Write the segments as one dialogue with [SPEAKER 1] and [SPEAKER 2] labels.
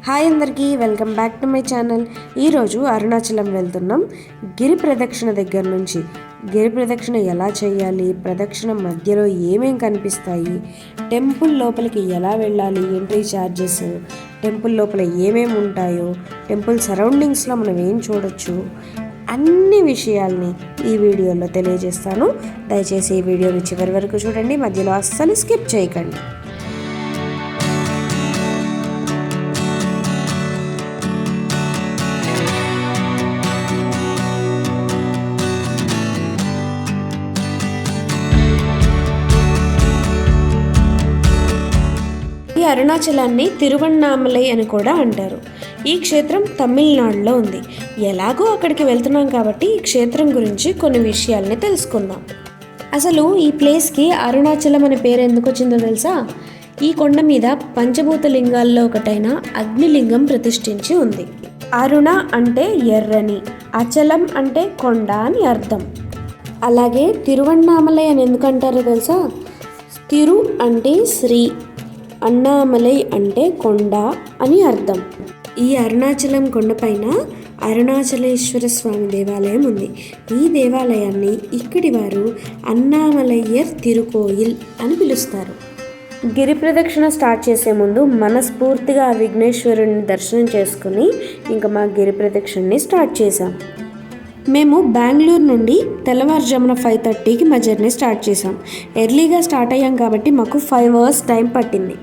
[SPEAKER 1] Hi అందరికీ, welcome back to my channel. ఈరోజు అరుణాచలం వెళ్తున్నాం. గిరి ప్రదక్షిణ దగ్గర నుంచి గిరి ప్రదక్షిణ ఎలా చేయాలి, ప్రదక్షిణ మధ్యలో ఏమేం కనిపిస్తాయి, టెంపుల్ లోపలికి ఎలా వెళ్ళాలి, ఎంట్రీ ఛార్జెస్, టెంపుల్ లోపల ఏమేమి ఉంటాయో, టెంపుల్ సరౌండింగ్స్లో మనం ఏం చూడొచ్చు, అన్ని విషయాల్ని ఈ వీడియోలో తెలియజేస్తాను. దయచేసి ఈ వీడియోని చివరి వరకు చూడండి, మధ్యలో అస్సలు స్కిప్ చేయకండి. ఈ అరుణాచలాన్ని తిరువణ్ణామలై అని కూడా అంటారు. ఈ క్షేత్రం తమిళనాడులో ఉంది. ఎలాగో అక్కడికి వెళ్తున్నాం కాబట్టి ఈ క్షేత్రం గురించి కొన్ని విషయాల్ని తెలుసుకుందాం. అసలు ఈ ప్లేస్కి అరుణాచలం అనే పేరు ఎందుకు వచ్చిందో తెలుసా? ఈ కొండ మీద పంచభూత లింగాల్లో ఒకటైన అగ్నిలింగం ప్రతిష్ఠించి ఉంది. అరుణ అంటే ఎర్రని, అచలం అంటే కొండ అని అర్థం. అలాగే తిరువణ్ణామలై అని ఎందుకంటారో తెలుసా? తిరు అంటే శ్రీ, అన్నామలై అంటే కొండ అని అర్థం. ఈ అరుణాచలం కొండపైన అరుణాచలేశ్వర స్వామి దేవాలయం ఉంది. ఈ దేవాలయాన్ని ఇక్కడి వారు అన్నామలయ్యర్ తిరుకోయిల్ అని పిలుస్తారు. గిరి ప్రదక్షిణ స్టార్ట్ చేసే ముందు మనస్ఫూర్తిగా ఆ విఘ్నేశ్వరుని దర్శనం చేసుకుని ఇంకా మా గిరి ప్రదక్షిణని స్టార్ట్ చేసాం. మేము బెంగళూరు నుండి తెల్లవారుజామున 5:30కి మా జర్నీ స్టార్ట్ చేసాం. ఎర్లీగా స్టార్ట్ అయ్యాం కాబట్టి మాకు 5 hours టైం పట్టింది.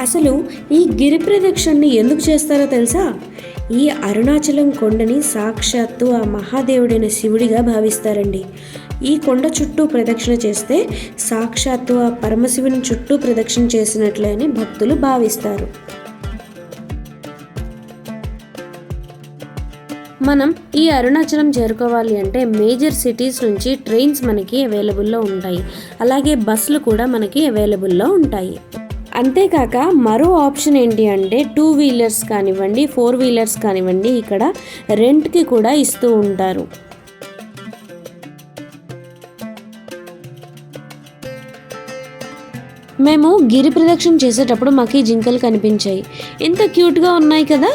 [SPEAKER 1] అసలు ఈ గిరి ప్రదక్షిణని ఎందుకు చేస్తారో తెలుసా? ఈ అరుణాచలం కొండని సాక్షాత్తు ఆ మహాదేవుడైన శివుడిగా భావిస్తారండి. ఈ కొండ చుట్టూ ప్రదక్షిణ చేస్తే సాక్షాత్తు ఆ పరమశివుని చుట్టూ ప్రదక్షిణ చేసినట్లే అని భక్తులు భావిస్తారు. మనం ఈ అరుణాచలం చేరుకోవాలి అంటే మేజర్ సిటీస్ నుంచి ట్రైన్స్ మనకి అవైలబుల్లో ఉంటాయి. అలాగే బస్సులు కూడా మనకి అవైలబుల్లో ఉంటాయి. అంతేకాక మరో ఆప్షన్ ఏంటి అంటే 2 wheelers కానివ్వండి, 4 wheelers కానివ్వండి ఇక్కడ రెంట్కి కూడా ఇస్తూ ఉంటారు. మేము గిరి ప్రదక్షిణ చేసేటప్పుడు మాకు ఈ జింకలు కనిపించాయి. ఎంత క్యూట్గా ఉన్నాయి కదా.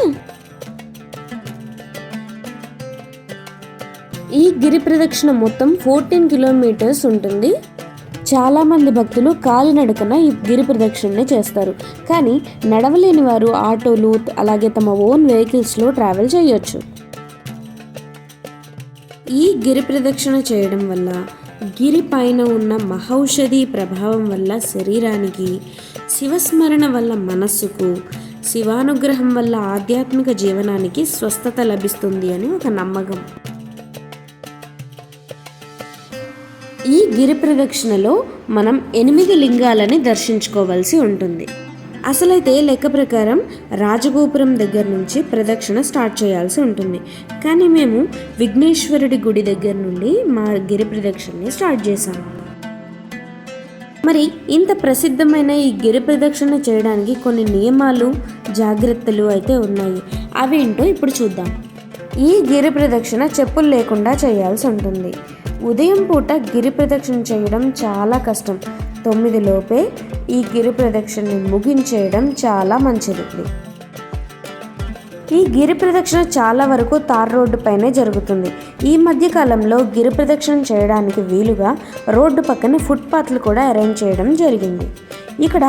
[SPEAKER 1] ఈ గిరి ప్రదక్షిణ మొత్తం 14 kilometers ఉంటుంది. చాలామంది భక్తులు కాలినడకన ఈ గిరి ప్రదక్షిణని చేస్తారు. కానీ నడవలేని వారు ఆటోలు అలాగే తమ ఓన్ వెహికల్స్లో ట్రావెల్ చేయొచ్చు. ఈ గిరి ప్రదక్షిణ చేయడం వల్ల గిరి పైన ఉన్న మహౌషధి ప్రభావం వల్ల శరీరానికి, శివస్మరణ వల్ల మనస్సుకు, శివానుగ్రహం వల్ల ఆధ్యాత్మిక జీవనానికి స్వస్థత లభిస్తుంది అని ఒక నమ్మకం. ఈ గిరి ప్రదక్షిణలో మనం 8 లింగాలని దర్శించుకోవాల్సి ఉంటుంది. అసలైతే లెక్క ప్రకారం రాజగోపురం దగ్గర నుంచి ప్రదక్షిణ స్టార్ట్ చేయాల్సి ఉంటుంది. కానీ మేము విఘ్నేశ్వరుడి గుడి దగ్గర నుండి మా గిరి ప్రదక్షిణని స్టార్ట్ చేశాము. మరి ఇంత ప్రసిద్ధమైన ఈ గిరి ప్రదక్షిణ చేయడానికి కొన్ని నియమాలు, జాగ్రత్తలు అయితే ఉన్నాయి. అవేంటో ఇప్పుడు చూద్దాం. ఈ గిరి ప్రదక్షిణ చెప్పులు లేకుండా చేయాల్సి ఉంటుంది. ఉదయం పూట గిరి ప్రదక్షిణ చేయడం చాలా కష్టం. 9 లోపే ఈ గిరి ప్రదక్షిణని ముగించేయడం చాలా మంచిది. ఈ గిరి ప్రదక్షిణ చాలా వరకు తార్ రోడ్డు పైనే జరుగుతుంది. ఈ మధ్య కాలంలో గిరి ప్రదక్షిణ చేయడానికి వీలుగా రోడ్డు పక్కన ఫుట్పాత్లు కూడా అరేంజ్ చేయడం జరిగింది. ఇక్కడ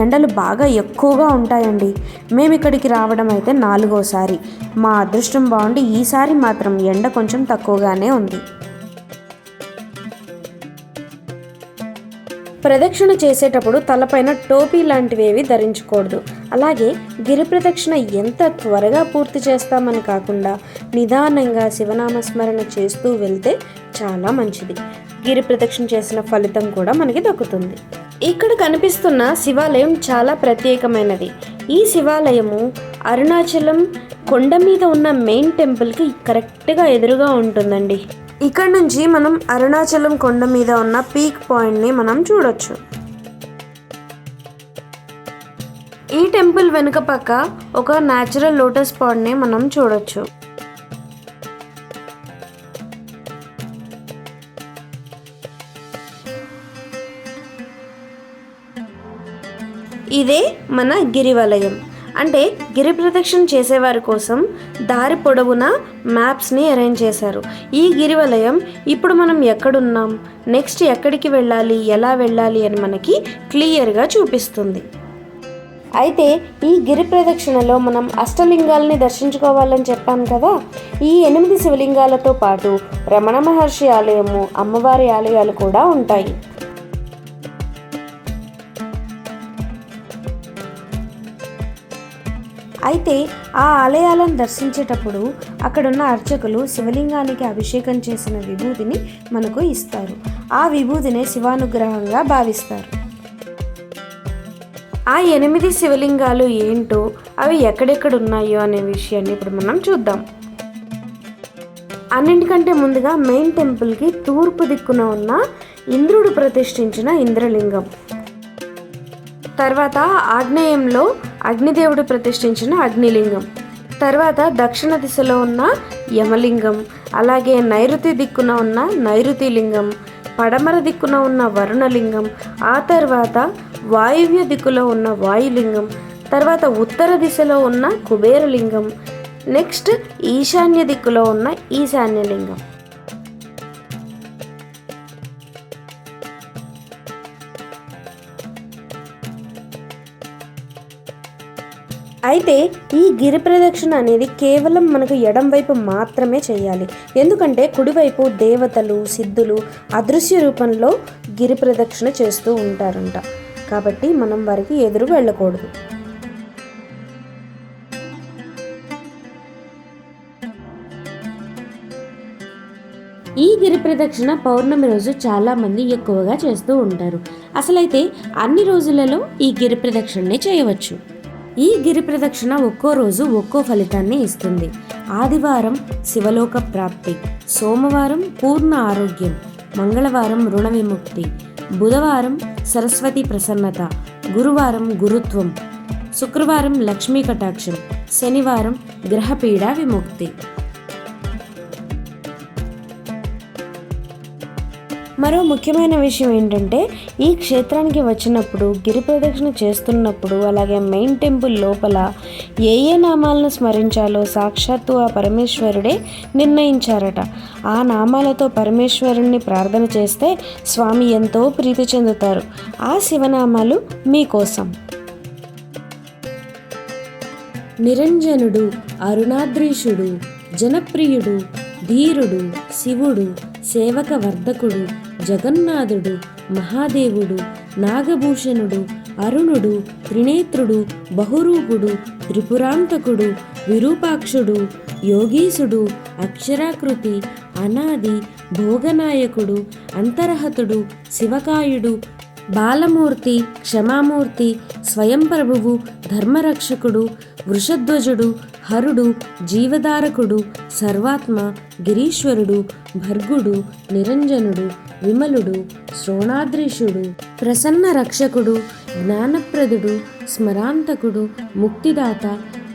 [SPEAKER 1] ఎండలు బాగా ఎక్కువగా ఉంటాయండి. మేము ఇక్కడికి రావడం అయితే 4వసారి. మా అదృష్టం బాగుండి ఈసారి మాత్రం ఎండ కొంచెం తక్కువగానే ఉంది. ప్రదక్షిణ చేసేటప్పుడు తలపైన టోపీ లాంటివేవి ధరించకూడదు. అలాగే గిరి ప్రదక్షిణ ఎంత త్వరగా పూర్తి చేస్తామని కాకుండా నిదానంగా శివనామస్మరణ చేస్తూ వెళ్తే చాలా మంచిది. గిరి ప్రదక్షిణ చేసిన ఫలితం కూడా మనకి దక్కుతుంది. ఇక్కడ కనిపిస్తున్న శివాలయం చాలా ప్రత్యేకమైనది. ఈ శివాలయము అరుణాచలం కొండ మీద ఉన్న మెయిన్ టెంపుల్కి కరెక్ట్గా ఎదురుగా ఉంటుందండి. ఇక్కడ నుంచి మనం అరుణాచలం కొండ మీద ఉన్న పీక్ పాయింట్ని మనం చూడొచ్చు. ఈ టెంపుల్ వెనుక పక్క ఒక న్యాచురల్ లోటస్ పాండ్ని మనం చూడొచ్చు. ఇదే మన గిరివలయం. అంటే గిరి ప్రదక్షిణ చేసేవారి కోసం దారి పొడవునా మ్యాప్స్ని అరేంజ్ చేశారు. ఈ గిరివలయం ఇప్పుడు మనం ఎక్కడున్నాం, నెక్స్ట్ ఎక్కడికి వెళ్ళాలి, ఎలా వెళ్ళాలి అని మనకి క్లియర్గా చూపిస్తుంది. అయితే ఈ గిరి ప్రదక్షిణలో మనం అష్టలింగాలని దర్శించుకోవాలని చెప్పాను కదా. ఈ 8 శివలింగాలతో పాటు రమణ మహర్షి ఆలయము, అమ్మవారి ఆలయాలు కూడా ఉంటాయి. అయితే ఆ ఆలయాలను దర్శించేటప్పుడు అక్కడున్న అర్చకులు శివలింగానికి అభిషేకం చేసిన విభూతిని మనకు ఇస్తారు. ఆ విభూతినే శివానుగ్రహంగా భావిస్తారు. ఆ 8 శివలింగాలు ఏంటో, అవి ఎక్కడెక్కడ ఉన్నాయో అనే విషయాన్ని ఇప్పుడు మనం చూద్దాం. అన్నింటికంటే ముందుగా మెయిన్ టెంపుల్కి తూర్పు దిక్కున ఉన్న ఇంద్రుడు ప్రతిష్ఠించిన ఇంద్రలింగం, తర్వాత ఆగ్నేయంలో అగ్నిదేవుడు ప్రతిష్ఠించిన అగ్నిలింగం, తర్వాత దక్షిణ దిశలో ఉన్న యమలింగం, అలాగే నైరుతి దిక్కున ఉన్న నైరుతి లింగం, పడమర దిక్కున ఉన్న వరుణలింగం, ఆ తర్వాత వాయువ్య దిక్కులో ఉన్న వాయులింగం, తర్వాత ఉత్తర దిశలో ఉన్న కుబేరలింగం, నెక్స్ట్ ఈశాన్య దిక్కులో ఉన్న ఈశాన్యలింగం. అయితే ఈ గిరి ప్రదక్షిణ అనేది కేవలం మనకు ఎడం వైపు మాత్రమే చేయాలి. ఎందుకంటే కుడివైపు దేవతలు, సిద్ధులు అదృశ్య రూపంలో గిరి ప్రదక్షిణ చేస్తూ ఉంటారంట. కాబట్టి మనం వారికి ఎదురు వెళ్ళకూడదు. ఈ గిరి ప్రదక్షిణ పౌర్ణమి రోజు చాలామంది ఎక్కువగా చేస్తూ ఉంటారు. అసలైతే అన్ని రోజులలో ఈ గిరి ప్రదక్షిణని చేయవచ్చు. ఈ గిరి ప్రదక్షిణ ఒక్కో రోజు ఒక్కో ఫలితాన్ని ఇస్తుంది. ఆదివారం శివలోక ప్రాప్తి, సోమవారం పూర్ణ ఆరోగ్యం, మంగళవారం రుణ విముక్తి, బుధవారం సరస్వతి ప్రసన్నత, గురువారం గురుత్వం, శుక్రవారం లక్ష్మీ కటాక్షం, శనివారం గ్రహపీడ విముక్తి. మరో ముఖ్యమైన విషయం ఏంటంటే, ఈ క్షేత్రానికి వచ్చినప్పుడు గిరి ప్రదక్షిణ చేస్తున్నప్పుడు అలాగే మెయిన్ టెంపుల్ లోపల ఏ నామాలను స్మరించాలో సాక్షాత్తు ఆ పరమేశ్వరుడే నిర్ణయించారట. ఆ నామాలతో పరమేశ్వరుణ్ణి ప్రార్థన చేస్తే స్వామి ఎంతో ప్రీతి చెందుతారు. ఆ శివనామాలు మీకోసం: నిరంజనుడు, అరుణాద్రీషుడు, జనప్రియుడు, ధీరుడు, శివుడు, సేవక వర్ధకుడు, జగన్నాథుడు, మహాదేవుడు, నాగభూషణుడు, అరుణుడు, త్రినేత్రుడు, బహురూపుడు, త్రిపురాంతకుడు, విరూపాక్షుడు, యోగీసుడు, అక్షరాకృతి, అనాది, భోగనాయకుడు, అంతరహతుడు, శివకాయుడు, బాలమూర్తి, క్షమామూర్తి, స్వయం ప్రభువు, ధర్మరక్షకుడు, వృషధ్వజుడు, హరుడు, జీవధారకుడు, సర్వాత్మ, గిరీశ్వరుడు, భర్గుడు, నిరంజనుడు, విమలుడు, శ్రోణాద్రీషుడు, ప్రసన్న రక్షకుడు, జ్ఞానప్రదుడు, స్మరాంతకుడు, ముక్తిదాత,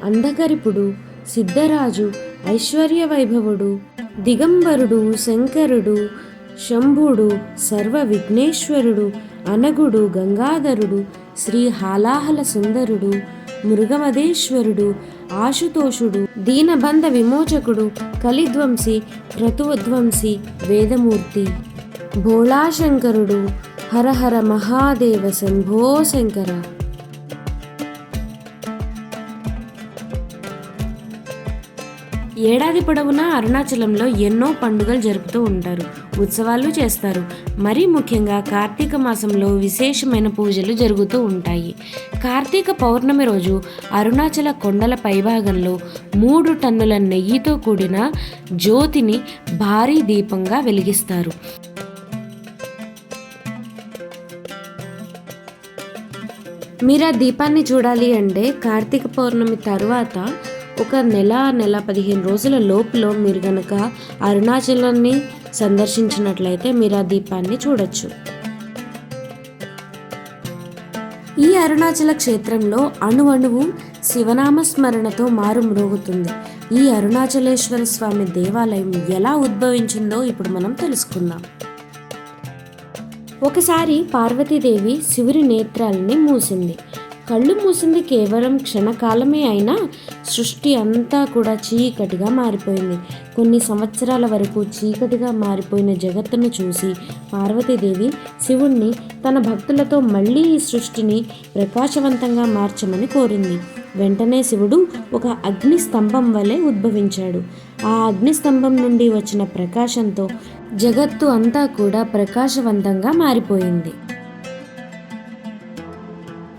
[SPEAKER 1] అంధకరిపుడు, సిద్ధరాజు, ఐశ్వర్య వైభవుడు, దిగంబరుడు, శంకరుడు, శంభుడు, సర్వ విఘ్నేశ్వరుడు, అనగుడు, గంగాధరుడు, శ్రీ హాలాహల సుందరుడు, మృగమదేశ్వరుడు, ఆశుతోషుడు, దీనబంధ విమోచకుడు, కలిధ్వంసి, క్రతుధ్వంసి, వేదమూర్తి, భోళాశంకరుడు, హరహర మహాదేవ శంభో శంకర. ఏడాది పొడవునా అరుణాచలంలో ఎన్నో పండుగలు జరుపుతూ ఉంటారు, ఉత్సవాలు చేస్తారు. మరీ ముఖ్యంగా కార్తీక మాసంలో విశేషమైన పూజలు జరుగుతూ ఉంటాయి. కార్తీక పౌర్ణమి రోజు అరుణాచల కొండల పైభాగంలో 3 టన్నుల నెయ్యితో కూడిన జ్యోతిని భారీ దీపంగా వెలిగిస్తారు. మీరు ఆ దీపాన్ని చూడాలి అంటే కార్తీక పౌర్ణమి తర్వాత ఒక నెల 15 రోజుల లోపులో మీరు కనుక అరుణాచలాన్ని సందర్శించినట్లయితే మీరు ఆ దీపాన్ని చూడొచ్చు. ఈ అరుణాచల క్షేత్రంలో అణువణువు శివనామస్మరణతో మారుమ్రోగుతుంది. ఈ అరుణాచలేశ్వర స్వామి దేవాలయం ఎలా ఉద్భవించిందో ఇప్పుడు మనం తెలుసుకుందాం. ఒకసారి పార్వతీదేవి శివుని నేత్రాలని మూసింది. కళ్ళు మూసింది కేవలం క్షణకాలమే అయినా సృష్టి అంతా కూడా చీకటిగా మారిపోయింది. కొన్ని సంవత్సరాల వరకు చీకటిగా మారిపోయిన జగత్తును చూసి పార్వతీదేవి శివుణ్ణి తన భక్తులతో మళ్ళీ ఈ సృష్టిని ప్రకాశవంతంగా మార్చమని కోరింది. వెంటనే శివుడు ఒక అగ్ని స్తంభం వలె ఉద్భవించాడు. ఆ అగ్ని స్తంభం నుండి వచ్చిన ప్రకాశంతో జగత్తు అంతా కూడా ప్రకాశవంతంగా మారిపోయింది.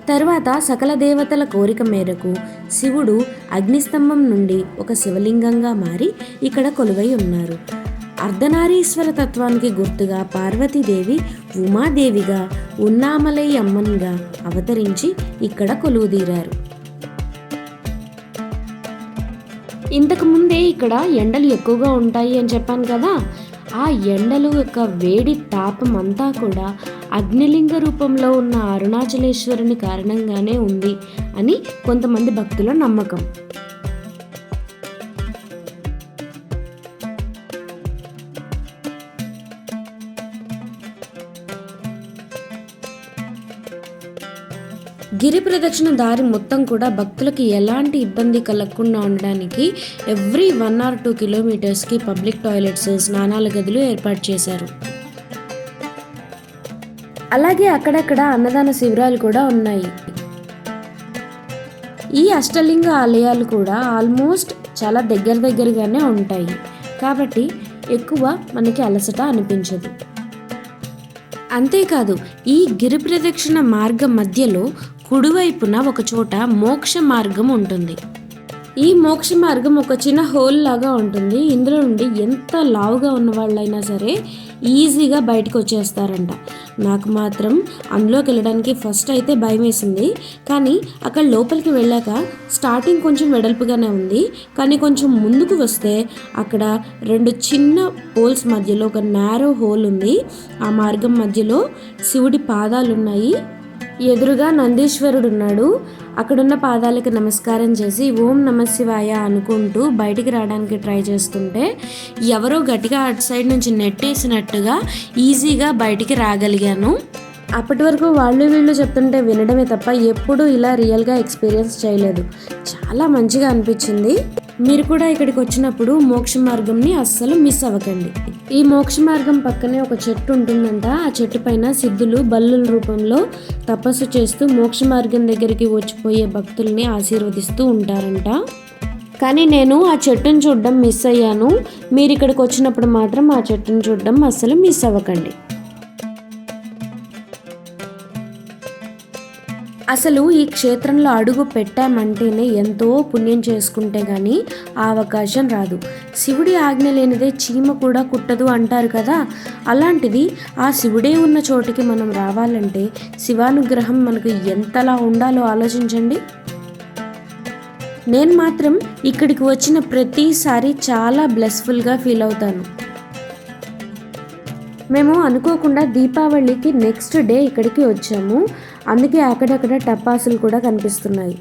[SPEAKER 1] తరువాత సకల దేవతల కోరిక మేరకు శివుడు అగ్నిస్తంభం నుండి ఒక శివలింగంగా మారి ఇక్కడ కొలువై ఉన్నారు. అర్ధనారీశ్వర తత్వానికి గుర్తుగా పార్వతీదేవి ఉమాదేవిగా, ఉన్నామలై అమ్మన్గా అవతరించి ఇక్కడ కొలువుదీరారు. ఇంతకు ముందే ఇక్కడ ఎండలు ఎక్కువగా ఉంటాయి అని చెప్పాను కదా, ఆ ఎండలు యొక్క వేడి తాపం అంతా కూడా అగ్నిలింగ రూపంలో ఉన్న అరుణాచలేశ్వరుని కారణంగానే ఉంది అని కొంతమంది భక్తుల నమ్మకం. గిరి ప్రదక్షిణ దారి మొత్తం కూడా భక్తులకి ఎలాంటి ఇబ్బంది కలగకుండా ఉండడానికి ఎవ్రీ 1 or 2 కిలోమీటర్స్కి పబ్లిక్ టాయిలెట్స్, స్నానాల గదులు ఏర్పాటు చేశారు. అలాగే అక్కడక్కడ అన్నదాన శిబిరాలు కూడా ఉన్నాయి. ఈ అష్టలింగ ఆలయాలు కూడా ఆల్మోస్ట్ చాలా దగ్గరగానే ఉంటాయి కాబట్టి ఎక్కువ మనకి అలసట అనిపించదు. అంతేకాదు ఈ గిరి ప్రదక్షిణ మార్గం మధ్యలో కుడివైపున ఒక చోట మోక్ష మార్గం ఉంటుంది. ఈ మోక్ష మార్గం ఒక చిన్న హోల్ లాగా ఉంటుంది. ఇందులో నుండి ఎంత లావుగా ఉన్న వాళ్ళైనా సరే ఈజీగా బయటకు వచ్చేస్తారంట. నాకు మాత్రం అందులోకి వెళ్ళడానికి ఫస్ట్ అయితే భయం వేసింది, కానీ అక్కడ లోపలికి వెళ్ళాక స్టార్టింగ్ కొంచెం వెడల్పుగానే ఉంది, కానీ కొంచెం ముందుకు వస్తే అక్కడ 2 చిన్న హోల్స్ మధ్యలో ఒక నారో హోల్ ఉంది. ఆ మార్గం మధ్యలో శివుడి పాదాలు ఉన్నాయి. ఎదురుగా నందీశ్వరుడు ఉన్నాడు. అక్కడున్న పాదాలకు నమస్కారం చేసి ఓం నమ శివాయ అనుకుంటూ బయటికి రావడానికి ట్రై చేస్తుంటే ఎవరో గట్టిగా అటు సైడ్ నుంచి నెట్టేసినట్టుగా ఈజీగా బయటికి రాగలిగాను. అప్పటి వరకు వాళ్ళు వీళ్ళు చెప్తుంటే వినడమే తప్ప ఎప్పుడూ ఇలా రియల్గా ఎక్స్పీరియన్స్ చేయలేదు. చాలా మంచిగా అనిపించింది. మీరు కూడా ఇక్కడికి వచ్చినప్పుడు మోక్ష మార్గంని అస్సలు మిస్ అవ్వకండి. ఈ మోక్ష మార్గం పక్కనే ఒక చెట్టు ఉంటుందంట. ఆ చెట్టు పైన సిద్ధులు బల్లుల రూపంలో తపస్సు చేస్తూ మోక్ష మార్గం దగ్గరికి వచ్చిపోయే భక్తుల్ని ఆశీర్వదిస్తూ ఉంటారంట. కానీ నేను ఆ చెట్టును చూడడం మిస్ అయ్యాను. మీరు ఇక్కడికి వచ్చినప్పుడు మాత్రం ఆ చెట్టును చూడడం అస్సలు మిస్ అవ్వకండి. అసలు ఈ క్షేత్రంలో అడుగు పెట్టామంటేనే ఎంతో పుణ్యం చేసుకుంటే కానీ ఆ అవకాశం రాదు. శివుడి ఆజ్ఞ లేనిదే చీమ కూడా కుట్టదు అంటారు కదా, అలాంటిది ఆ శివుడే ఉన్న చోటికి మనం రావాలంటే శివానుగ్రహం మనకు ఎంతలా ఉండాలో ఆలోచించండి. నేను మాత్రం ఇక్కడికి వచ్చిన ప్రతిసారి చాలా బ్లెస్ఫుల్గా ఫీల్ అవుతాను. మేము అనుకోకుండా దీపావళికి నెక్స్ట్ డే ఇక్కడికి వచ్చాము. అందుకే అక్కడక్కడ టపాసులు కూడా కనిపిస్తున్నాయి.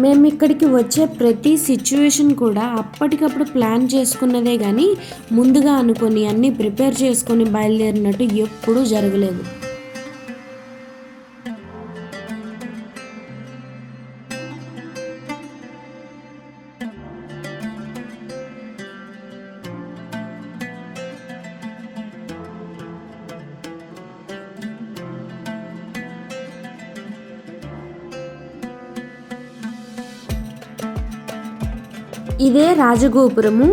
[SPEAKER 1] మేము ఇక్కడికి వచ్చే ప్రతి సిచ్యువేషన్ కూడా అప్పటికప్పుడు ప్లాన్ చేసుకున్నదే కానీ ముందుగా అనుకొని అన్నీ ప్రిపేర్ చేసుకొని బయలుదేరినట్టు ఎప్పుడూ జరగలేదు. ఇదే రాజగోపురము.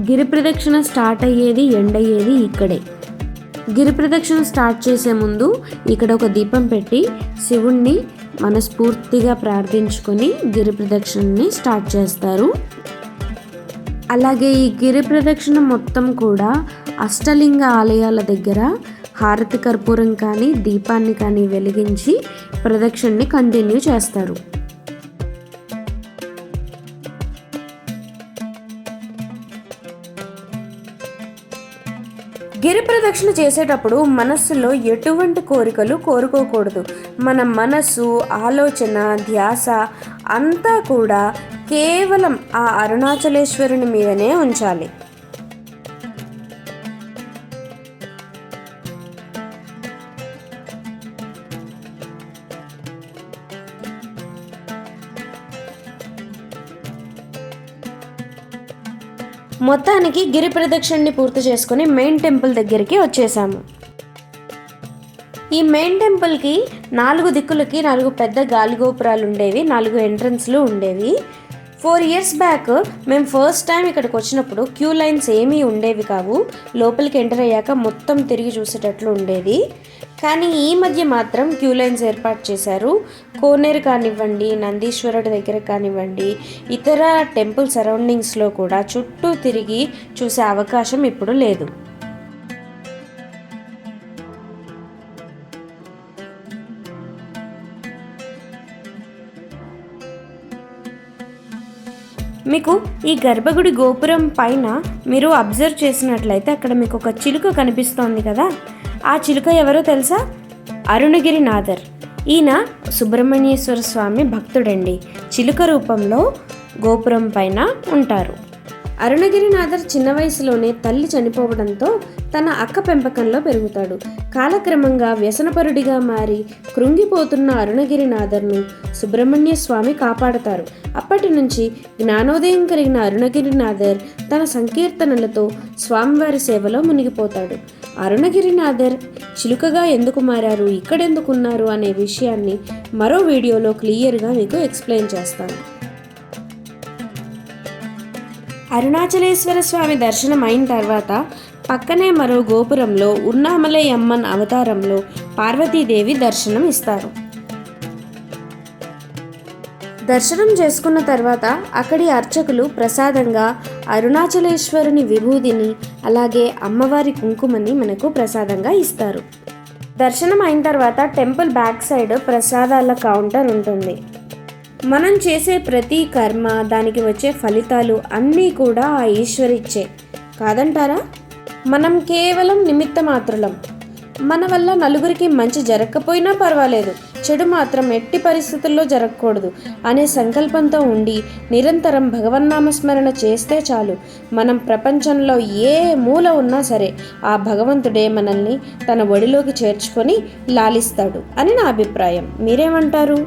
[SPEAKER 1] గిరి ప్రదక్షిణ స్టార్ట్ అయ్యేది ఎండ్ అయ్యేది ఇక్కడే. గిరి ప్రదక్షిణ స్టార్ట్ చేసే ముందు ఇక్కడ ఒక దీపం పెట్టి శివుణ్ణి మనస్ఫూర్తిగా ప్రార్థించుకొని గిరి ప్రదక్షిణని స్టార్ట్ చేస్తారు. అలాగే ఈ గిరి ప్రదక్షిణ మొత్తం కూడా అష్టలింగ ఆలయాల దగ్గర హారతి కర్పూరం కానీ దీపాన్ని కానీ వెలిగించి ప్రదక్షిణని కంటిన్యూ చేస్తారు. గిరి ప్రదక్షిణ చేసేటప్పుడు మనస్సులో ఎటువంటి కోరికలు కోరుకోకూడదు. మన మనస్సు, ఆలోచన, ధ్యాస అంతా కూడా కేవలం ఆ అరుణాచలేశ్వరుని మీదనే ఉంచాలి. మొత్తానికి గిరి ప్రదక్షిణని పూర్తి చేసుకుని మెయిన్ టెంపుల్ దగ్గరికి వచ్చేసాము. ఈ మెయిన్ టెంపుల్కి 4 దిక్కులకి 4 పెద్ద గాలి గోపురాలు ఉండేవి, 4 ఎంట్రన్స్లు ఉండేవి. 4 years బ్యాక్ మేము ఫస్ట్ టైం ఇక్కడికి వచ్చినప్పుడు క్యూ లైన్స్ ఏమీ ఉండేవి కావు. లోపలికి ఎంటర్ అయ్యాక మొత్తం తిరిగి చూసేటట్లు ఉండేది. కానీ ఈ మధ్య మాత్రం క్యూ లైన్స్ ఏర్పాటు చేశారు. కోనేరు కానివ్వండి, నందీశ్వరుడి దగ్గర కానివ్వండి, ఇతర టెంపుల్ సరౌండింగ్స్లో కూడా చుట్టూ తిరిగి చూసే అవకాశం ఇప్పుడు లేదు. మీకు ఈ గర్భగుడి గోపురం పైన మీరు అబ్జర్వ్ చేసినట్లయితే అక్కడ మీకు ఒక చిలుక కనిపిస్తోంది కదా, ఆ చిలుక ఎవరో తెలుసా? అరుణగిరినాథర్. ఈయన సుబ్రహ్మణ్యేశ్వర స్వామి భక్తుడండి. చిలుక రూపంలో గోపురం పైన ఉంటారు. అరుణగిరినాథర్ చిన్న వయసులోనే తల్లి చనిపోవడంతో తన అక్క పెంపకంలో పెరుగుతాడు. కాలక్రమంగా వ్యసనపరుడిగా మారి కృంగిపోతున్న అరుణగిరినాథర్ను సుబ్రహ్మణ్య స్వామి కాపాడతారు. అప్పటి నుంచి జ్ఞానోదయం కలిగిన అరుణగిరినాథర్ తన సంకీర్తనలతో స్వామివారి సేవలో మునిగిపోతాడు. అరుణగిరినాథర్ చిలుకగా ఎందుకు మారారు, ఇక్కడెందుకున్నారు అనే విషయాన్ని మరో వీడియోలో క్లియర్గా మీకు ఎక్స్ప్లెయిన్ చేస్తాను. అరుణాచలేశ్వర స్వామి దర్శనం అయిన తర్వాత పక్కనే మరో గోపురంలో ఉన్నామలై అమ్మన్ అవతారంలో పార్వతీదేవి దర్శనం ఇస్తారు. దర్శనం చేసుకున్న తర్వాత అక్కడి అర్చకులు ప్రసాదంగా అరుణాచలేశ్వరుని విభూదిని అలాగే అమ్మవారి కుంకుమని మనకు ప్రసాదంగా ఇస్తారు. దర్శనం అయిన తర్వాత టెంపుల్ బ్యాక్ సైడ్ ప్రసాదాల కౌంటర్ ఉంటుంది. మనం చేసే ప్రతి కర్మ, దానికి వచ్చే ఫలితాలు అన్నీ కూడా ఆ ఈశ్వరిచ్చే కాదంటారా? మనం కేవలం నిమిత్త మాత్రులం. మన వల్ల నలుగురికి మంచి జరగకపోయినా పర్వాలేదు, చెడు మాత్రం ఎట్టి పరిస్థితుల్లో జరగకూడదు అనే సంకల్పంతో ఉండి నిరంతరం భగవన్నామస్మరణ చేస్తే చాలు. మనం ప్రపంచంలో ఏ మూల ఉన్నా సరే ఆ భగవంతుడే మనల్ని తన ఒడిలోకి చేర్చుకొని లాలిస్తాడు అని నా అభిప్రాయం. మీరేమంటారు?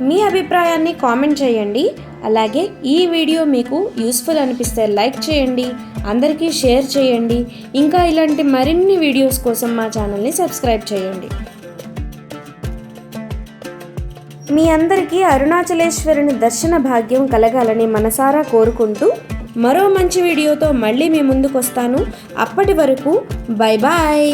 [SPEAKER 1] మీ అభిప్రాయాన్ని కామెంట్ చేయండి. అలాగే ఈ వీడియో మీకు యూస్ఫుల్ అనిపిస్తే లైక్ చేయండి, అందరికీ షేర్ చేయండి. ఇంకా ఇలాంటి మరిన్ని వీడియోస్ కోసం మా ఛానల్ని సబ్స్క్రైబ్ చేయండి. మీ అందరికీ అరుణాచలేశ్వరుని దర్శన భాగ్యం కలగాలని మనసారా కోరుకుంటూ మరో మంచి వీడియోతో మళ్ళీ మీ ముందుకు వస్తాను. అప్పటి వరకు బై బాయ్.